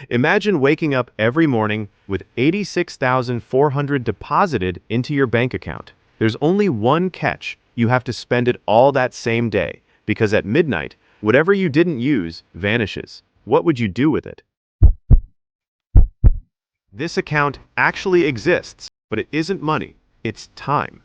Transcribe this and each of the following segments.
Imagine waking up every morning with 86,400 deposited into your bank account. There's only one catch. You have to spend it all that same day, because at midnight, whatever you didn't use vanishes. What would you do with it? This account actually exists, but it isn't money, it's time.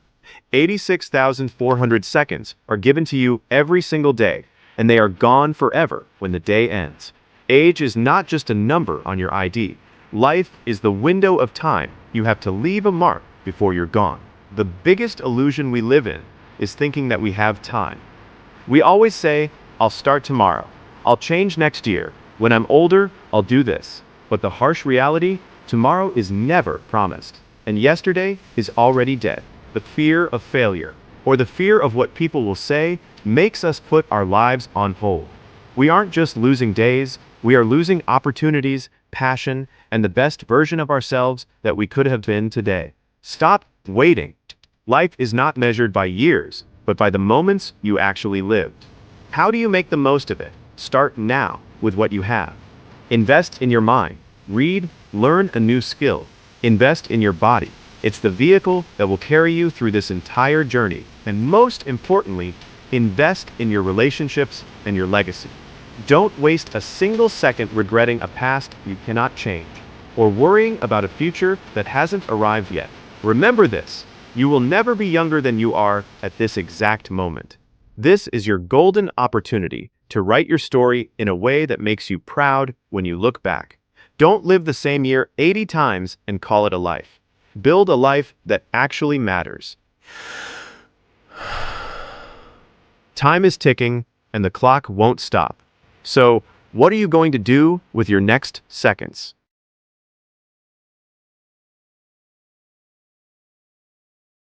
86,400 seconds are given to you every single day, and they are gone forever when the day ends. Age is not just a number on your ID. Life is the window of time. You have to leave a mark before you're gone. The biggest illusion we live in is thinking that we have time. We always say, I'll start tomorrow. I'll change next year. When I'm older, I'll do this. But the harsh reality, tomorrow is never promised. And yesterday is already dead. The fear of failure, or the fear of what people will say, makes us put our lives on hold. We aren't just losing days, we are losing opportunities, passion, and the best version of ourselves that we could have been today. Stop waiting. Life is not measured by years, but by the moments you actually lived. How do you make the most of it? Start now with what you have. Invest in your mind. Read, learn a new skill. Invest in your body. It's the vehicle that will carry you through this entire journey. And most importantly, invest in your relationships and your legacy. Don't waste a single second regretting a past you cannot change, or worrying about a future that hasn't arrived yet. Remember this, you will never be younger than you are at this exact moment. This is your golden opportunity to write your story in a way that makes you proud when you look back. Don't live the same year 80 times and call it a life. Build a life that actually matters. Time is ticking, and the clock won't stop. So, what are you going to do with your next seconds?